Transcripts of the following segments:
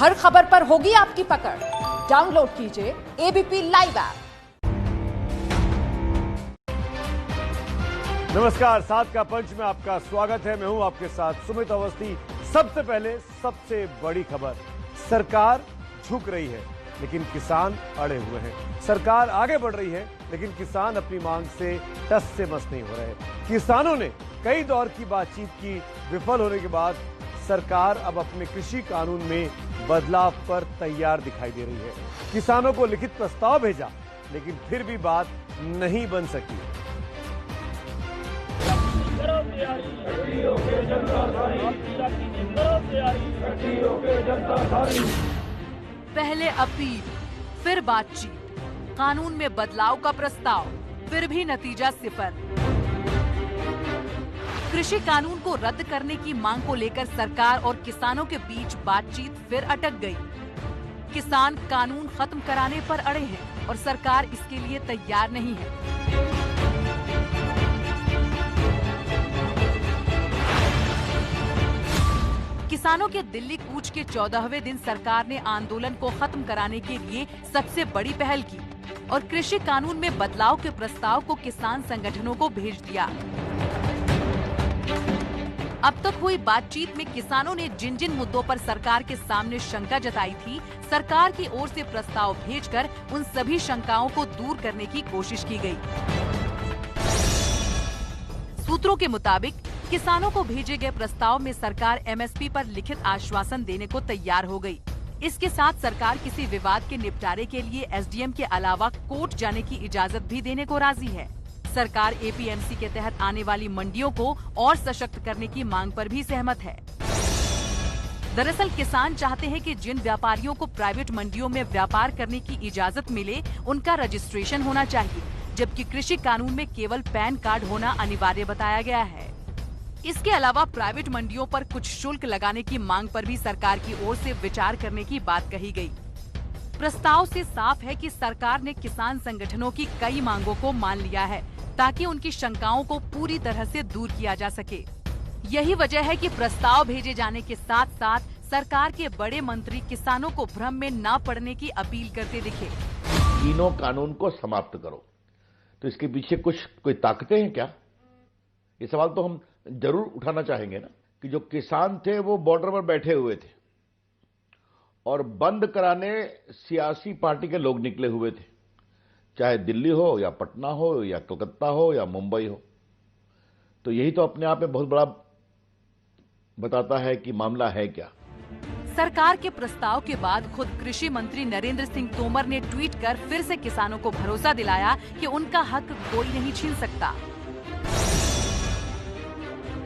हर खबर पर होगी आपकी पकड़। डाउनलोड कीजिए एबीपी लाइव ऐप। नमस्कार, सात का पंच में आपका स्वागत है। मैं हूं आपके साथ सुमित अवस्थी। सबसे पहले सबसे बड़ी खबर, सरकार झुक रही है लेकिन किसान अड़े हुए हैं। सरकार आगे बढ़ रही है लेकिन किसान अपनी मांग से टस से मस नहीं हो रहे। किसानों ने कई दौर की बातचीत की, विफल होने के बाद सरकार अब अपने कृषि कानून में बदलाव पर तैयार दिखाई दे रही है। किसानों को लिखित प्रस्ताव भेजा लेकिन फिर भी बात नहीं बन सकी। पहले अपील, फिर बातचीत, कानून में बदलाव का प्रस्ताव, फिर भी नतीजा सिफर। कृषि कानून को रद्द करने की मांग को लेकर सरकार और किसानों के बीच बातचीत फिर अटक गई। किसान कानून खत्म कराने पर अड़े हैं और सरकार इसके लिए तैयार नहीं है। किसानों के दिल्ली कूच के 14वें दिन सरकार ने आंदोलन को खत्म कराने के लिए सबसे बड़ी पहल की और कृषि कानून में बदलाव के प्रस्ताव को किसान संगठनों को भेज दिया। अब तक हुई बातचीत में किसानों ने जिन जिन मुद्दों पर सरकार के सामने शंका जताई थी, सरकार की ओर से प्रस्ताव भेजकर उन सभी शंकाओं को दूर करने की कोशिश की गई। सूत्रों के मुताबिक किसानों को भेजे गए प्रस्ताव में सरकार एमएसपी पर लिखित आश्वासन देने को तैयार हो गई। इसके साथ सरकार किसी विवाद के निपटारे के लिए एसडीएम के अलावा कोर्ट जाने की इजाजत भी देने को राजी है। सरकार एपीएमसी के तहत आने वाली मंडियों को और सशक्त करने की मांग पर भी सहमत है। दरअसल किसान चाहते हैं कि जिन व्यापारियों को प्राइवेट मंडियों में व्यापार करने की इजाजत मिले, उनका रजिस्ट्रेशन होना चाहिए, जबकि कृषि कानून में केवल पैन कार्ड होना अनिवार्य बताया गया है। इसके अलावा प्राइवेट मंडियों पर कुछ शुल्क लगाने की मांग पर भी सरकार की ओर से विचार करने की बात कही गई। प्रस्ताव से साफ है कि सरकार ने किसान संगठनों की कई मांगों को मान लिया है ताकि उनकी शंकाओं को पूरी तरह से दूर किया जा सके। यही वजह है कि प्रस्ताव भेजे जाने के साथ साथ सरकार के बड़े मंत्री किसानों को भ्रम में न पड़ने की अपील करते दिखे। तीनों कानून को समाप्त करो, तो इसके पीछे कोई ताकतें हैं क्या? ये सवाल तो हम जरूर उठाना चाहेंगे ना, कि जो किसान थे वो बॉर्डर पर बैठे हुए थे और बंद कराने सियासी पार्टी के लोग निकले हुए थे, चाहे दिल्ली हो या पटना हो या कलकत्ता हो या मुंबई हो। तो यही तो अपने आप में बहुत बड़ा बताता है कि मामला है क्या। सरकार के प्रस्ताव के बाद खुद कृषि मंत्री नरेंद्र सिंह तोमर ने ट्वीट कर फिर से किसानों को भरोसा दिलाया कि उनका हक कोई नहीं छीन सकता।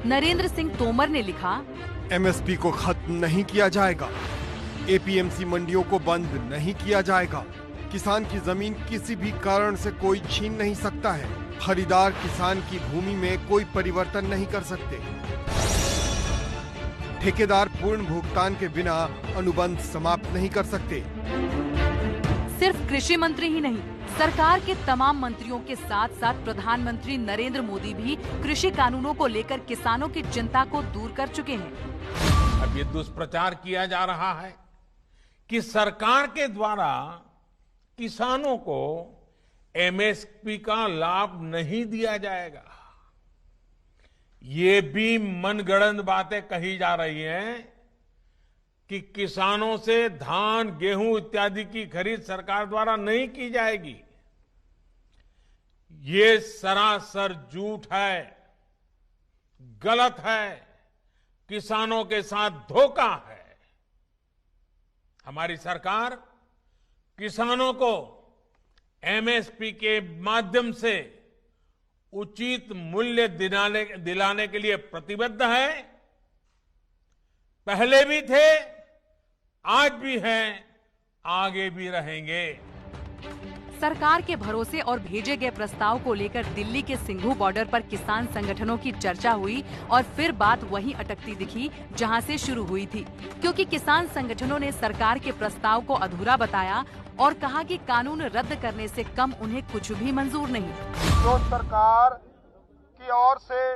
नरेंद्र सिंह तोमर ने लिखा, एमएसपी को खत्म नहीं किया जाएगा, एपीएमसी मंडियों को बंद नहीं किया जाएगा, किसान की जमीन किसी भी कारण से कोई छीन नहीं सकता है, खरीदार किसान की भूमि में कोई परिवर्तन नहीं कर सकते, ठेकेदार पूर्ण भुगतान के बिना अनुबंध समाप्त नहीं कर सकते। सिर्फ कृषि मंत्री ही नहीं, सरकार के तमाम मंत्रियों के साथ साथ प्रधानमंत्री नरेंद्र मोदी भी कृषि कानूनों को लेकर किसानों की चिंता को दूर कर चुके हैं। अब ये दुष्प्रचार किया जा रहा है कि सरकार के द्वारा किसानों को एमएसपी का लाभ नहीं दिया जाएगा। ये भी मनगढ़ंत बातें कही जा रही हैं कि किसानों से धान, गेहूं इत्यादि की खरीद सरकार द्वारा नहीं की जाएगी। ये सरासर झूठ है, गलत है, किसानों के साथ धोखा है। हमारी सरकार किसानों को एमएसपी के माध्यम से उचित मूल्य दिलाने के लिए प्रतिबद्ध है। पहले भी थे, आज भी हैं, आगे भी रहेंगे। सरकार के भरोसे और भेजे गए प्रस्ताव को लेकर दिल्ली के सिंघू बॉर्डर पर किसान संगठनों की चर्चा हुई और फिर बात वहीं अटकती दिखी जहां से शुरू हुई थी, क्योंकि किसान संगठनों ने सरकार के प्रस्ताव को अधूरा बताया और कहा कि कानून रद्द करने से कम उन्हें कुछ भी मंजूर नहीं। जो सरकार की ओर से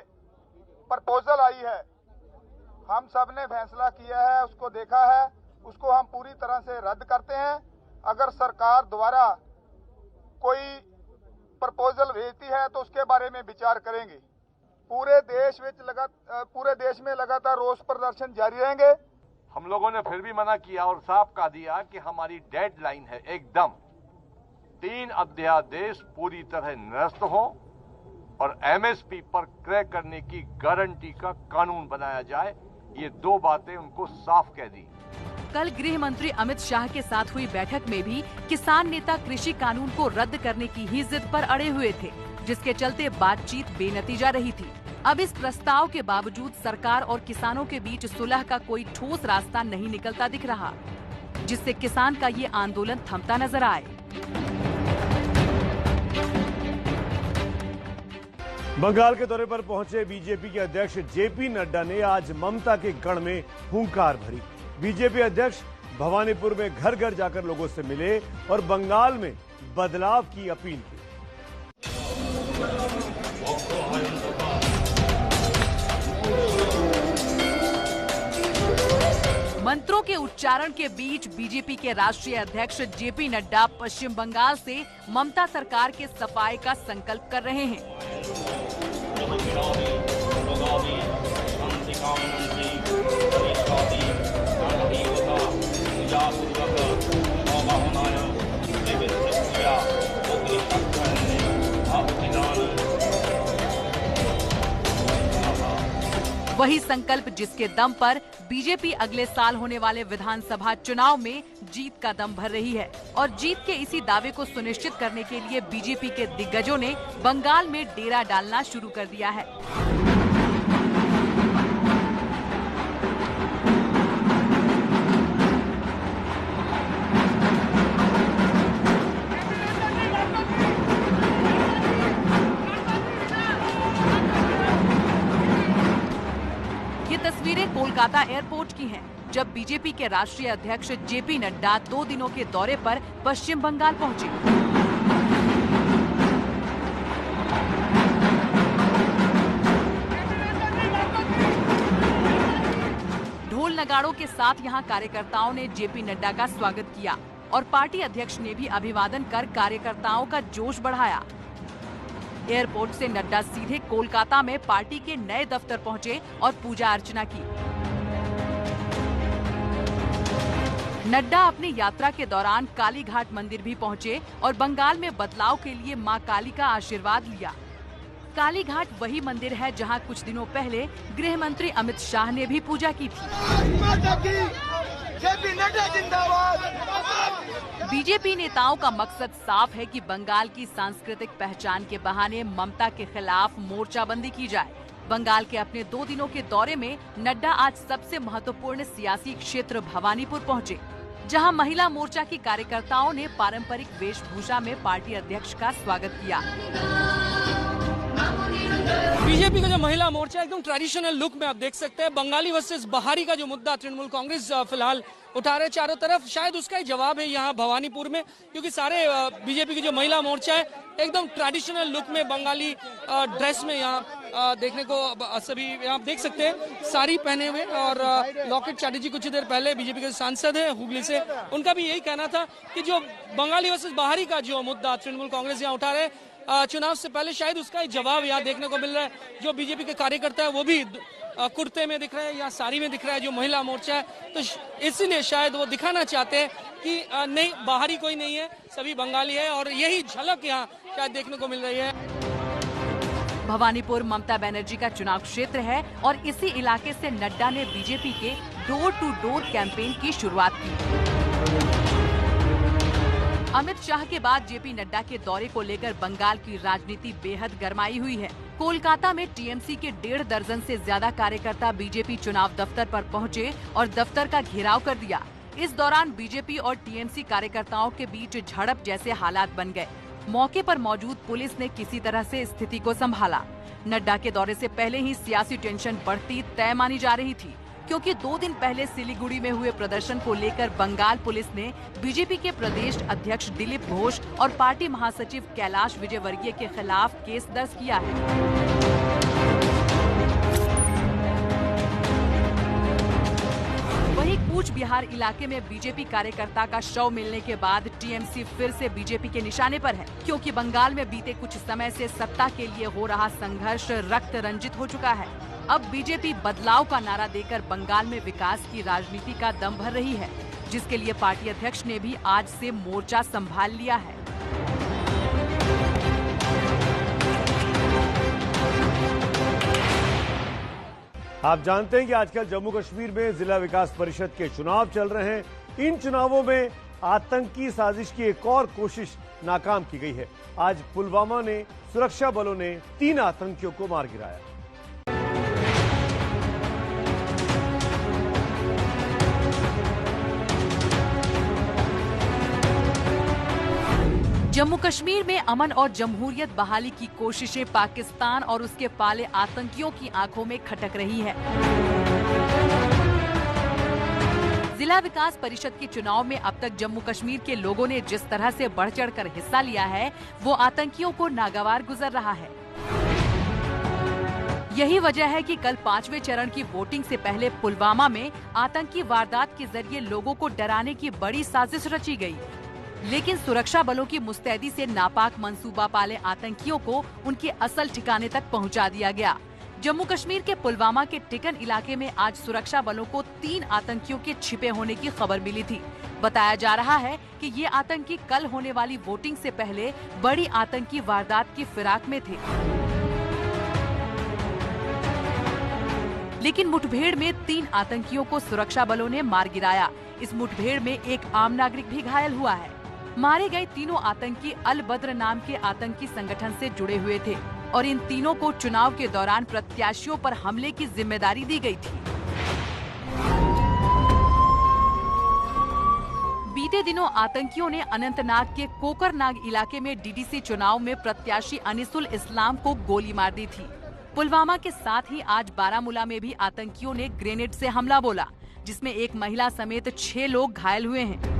प्रपोजल आई है, हम सब ने फैसला किया है, उसको देखा है, उसको हम पूरी तरह से रद्द करते हैं। अगर सरकार द्वारा कोई प्रपोजल भेजती है तो उसके बारे में विचार करेंगे। पूरे देश में लगातार रोष प्रदर्शन जारी रहेंगे। हम लोगों ने फिर भी मना किया और साफ कह दिया कि हमारी डेडलाइन है एकदम 3 अध्यादेश पूरी तरह निरस्त हो और एमएसपी पर क्रय करने की गारंटी का कानून बनाया जाए। ये 2 बातें उनको साफ कह दी। कल गृह मंत्री अमित शाह के साथ हुई बैठक में भी किसान नेता कृषि कानून को रद्द करने की ही जिद पर अड़े हुए थे, जिसके चलते बातचीत बेनतीजा रही थी। अब इस प्रस्ताव के बावजूद सरकार और किसानों के बीच सुलह का कोई ठोस रास्ता नहीं निकलता दिख रहा, जिससे किसान का ये आंदोलन थमता नजर आए। बंगाल के दौरे पर पहुंचे बीजेपी के अध्यक्ष जेपी नड्डा ने आज ममता के गढ़ में हुंकार भरी। बीजेपी अध्यक्ष भवानीपुर में घर घर जाकर लोगों से मिले और बंगाल में बदलाव की अपील की। मंत्रों के उच्चारण के बीच बीजेपी के राष्ट्रीय अध्यक्ष जेपी नड्डा पश्चिम बंगाल से ममता सरकार के सफाई का संकल्प कर रहे हैं। वही संकल्प जिसके दम पर बीजेपी अगले साल होने वाले विधानसभा चुनाव में जीत का दम भर रही है और जीत के इसी दावे को सुनिश्चित करने के लिए बीजेपी के दिग्गजों ने बंगाल में डेरा डालना शुरू कर दिया है। ये तस्वीरें कोलकाता एयरपोर्ट की हैं, जब बीजेपी के राष्ट्रीय अध्यक्ष जेपी नड्डा 2 दिनों के दौरे पर पश्चिम बंगाल पहुंचे। ढोल नगाड़ों के साथ यहां कार्यकर्ताओं ने जेपी नड्डा का स्वागत किया और पार्टी अध्यक्ष ने भी अभिवादन कर कार्यकर्ताओं का जोश बढ़ाया। एयरपोर्ट से नड्डा सीधे कोलकाता में पार्टी के नए दफ्तर पहुंचे और पूजा अर्चना की। नड्डा अपनी यात्रा के दौरान काली घाट मंदिर भी पहुंचे और बंगाल में बदलाव के लिए मां काली का आशीर्वाद लिया। काली घाट वही मंदिर है जहां कुछ दिनों पहले गृह मंत्री अमित शाह ने भी पूजा की थी। बीजेपी नेताओं का मकसद साफ है कि बंगाल की सांस्कृतिक पहचान के बहाने ममता के खिलाफ मोर्चाबंदी की जाए। बंगाल के अपने 2 दिनों के दौरे में नड्डा आज सबसे महत्वपूर्ण सियासी क्षेत्र भवानीपुर पहुंचे, जहां महिला मोर्चा की कार्यकर्ताओं ने पारंपरिक वेशभूषा में पार्टी अध्यक्ष का स्वागत किया। बीजेपी का जो महिला मोर्चा एकदम ट्रेडिशनल लुक में आप देख सकते हैं। बंगाली वर्सेस बाहरी का जो मुद्दा तृणमूल कांग्रेस फिलहाल उठा रहे चारों तरफ, शायद उसका ही जवाब है यहाँ भवानीपुर में, क्योंकि सारे बीजेपी की जो महिला मोर्चा है एकदम ट्रेडिशनल लुक में बंगाली ड्रेस में यहाँ देखने को सभी आप देख सकते हैं, साड़ी पहने हुए। और लॉकेट चैटर्जी कुछ देर पहले बीजेपी के सांसद है हुगली से, उनका भी यही कहना था कि जो बंगाली वर्सेस बाहरी का जो मुद्दा तृणमूल कांग्रेस यहाँ उठा रहे चुनाव से पहले, शायद उसका ही जवाब यहाँ देखने को मिल रहा है। जो बीजेपी के कार्यकर्ता है वो भी कुर्ते में दिख रहे हैं या साड़ी में दिख रहा है जो महिला मोर्चा है, तो इसीलिए शायद वो दिखाना चाहते हैं कि नहीं, बाहरी कोई नहीं है, सभी बंगाली है। और यही झलक यहाँ शायद देखने को मिल रही है। भवानीपुर ममता बनर्जी का चुनाव क्षेत्र है और इसी इलाके से नड्डा ने बीजेपी के डोर टू डोर कैंपेन की शुरुआत की। अमित शाह के बाद जेपी नड्डा के दौरे को लेकर बंगाल की राजनीति बेहद गरमाई हुई है। कोलकाता में टीएमसी के 1.5 दर्जन से ज्यादा कार्यकर्ता बीजेपी चुनाव दफ्तर पर पहुंचे और दफ्तर का घेराव कर दिया। इस दौरान बीजेपी और टीएमसी कार्यकर्ताओं के बीच झड़प जैसे हालात बन गए। मौके पर मौजूद पुलिस ने किसी तरह से स्थिति को संभाला। नड्डा के दौरे से पहले ही सियासी टेंशन बढ़ती तय मानी जा रही थी, क्योंकि 2 दिन पहले सिलीगुड़ी में हुए प्रदर्शन को लेकर बंगाल पुलिस ने बीजेपी के प्रदेश अध्यक्ष दिलीप घोष और पार्टी महासचिव कैलाश विजयवर्गीय के खिलाफ केस दर्ज किया है। वहीं कूच बिहार इलाके में बीजेपी कार्यकर्ता का शव मिलने के बाद टीएमसी फिर से बीजेपी के निशाने पर है, क्योंकि बंगाल में बीते कुछ समय से सत्ता के लिए हो रहा संघर्ष रक्त रंजित हो चुका है। अब बीजेपी बदलाव का नारा देकर बंगाल में विकास की राजनीति का दम भर रही है, जिसके लिए पार्टी अध्यक्ष ने भी आज से मोर्चा संभाल लिया है। आप जानते हैं कि आजकल जम्मू कश्मीर में जिला विकास परिषद के चुनाव चल रहे हैं। इन चुनावों में आतंकी साजिश की एक और कोशिश नाकाम की गई है। आज पुलवामा ने सुरक्षा बलों ने 3 आतंकियों को मार गिराया। जम्मू कश्मीर में अमन और जमहूरियत बहाली की कोशिशें पाकिस्तान और उसके पाले आतंकियों की आंखों में खटक रही है। जिला विकास परिषद के चुनाव में अब तक जम्मू कश्मीर के लोगों ने जिस तरह से बढ़ चढ़कर हिस्सा लिया है, वो आतंकियों को नागवार गुजर रहा है। यही वजह है कि कल 5वें चरण की वोटिंग से पहले पुलवामा में आतंकी वारदात के जरिए लोगों को डराने की बड़ी साजिश रची गई। लेकिन सुरक्षा बलों की मुस्तैदी से नापाक मंसूबा पाले आतंकियों को उनके असल ठिकाने तक पहुंचा दिया गया। जम्मू कश्मीर के पुलवामा के टिकन इलाके में आज सुरक्षा बलों को 3 आतंकियों के छिपे होने की खबर मिली थी। बताया जा रहा है कि ये आतंकी कल होने वाली वोटिंग से पहले बड़ी आतंकी वारदात की फिराक में थे। लेकिन मुठभेड़ में 3 आतंकियों को सुरक्षा बलों ने मार गिराया। इस मुठभेड़ में एक आम नागरिक भी घायल हुआ है। मारे गए तीनों आतंकी अल बद्र नाम के आतंकी संगठन से जुड़े हुए थे और इन तीनों को चुनाव के दौरान प्रत्याशियों पर हमले की जिम्मेदारी दी गई थी। बीते दिनों आतंकियों ने अनंतनाग के कोकरनाग इलाके में डीडीसी चुनाव में प्रत्याशी अनिसुल इस्लाम को गोली मार दी थी। पुलवामा के साथ ही आज बारामूला में भी आतंकियों ने ग्रेनेड से हमला बोला, जिसमें एक महिला समेत 6 लोग घायल हुए हैं।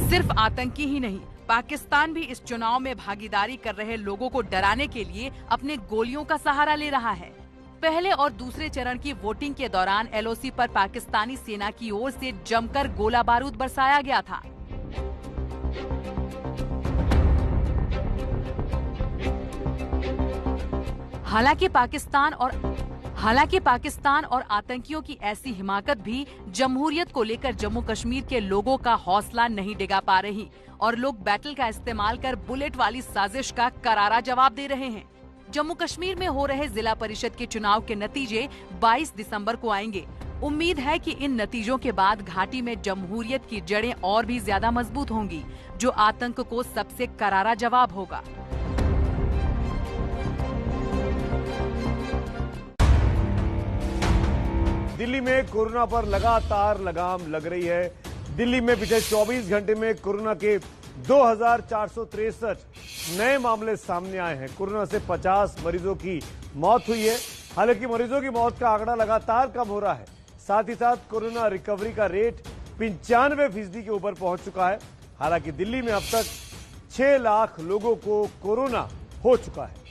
सिर्फ आतंकी ही नहीं, पाकिस्तान भी इस चुनाव में भागीदारी कर रहे लोगों को डराने के लिए अपने गोलियों का सहारा ले रहा है। पहले और दूसरे चरण की वोटिंग के दौरान एलओसी पर पाकिस्तानी सेना की ओर से जमकर गोला बारूद बरसाया गया था। हालांकि पाकिस्तान और आतंकियों की ऐसी हिमाकत भी जमहूरियत को लेकर जम्मू कश्मीर के लोगों का हौसला नहीं डिगा पा रही और लोग बैटल का इस्तेमाल कर बुलेट वाली साजिश का करारा जवाब दे रहे हैं। जम्मू कश्मीर में हो रहे जिला परिषद के चुनाव के नतीजे 22 दिसंबर को आएंगे। उम्मीद है कि इन नतीजों के बाद घाटी में जमहूरियत की जड़ें और भी ज्यादा मजबूत होंगी, जो आतंक को सबसे करारा जवाब होगा। दिल्ली में कोरोना पर लगातार लगाम लग रही है। दिल्ली में पिछले 24 घंटे में कोरोना के 2463 नए मामले सामने आए हैं। कोरोना से 50 मरीजों की मौत हुई है। हालांकि मरीजों की मौत का आंकड़ा लगातार कम हो रहा है। साथ ही साथ कोरोना रिकवरी का रेट 95% के ऊपर पहुंच चुका है। हालांकि दिल्ली में अब तक 6 लाख लोगों को कोरोना हो चुका है।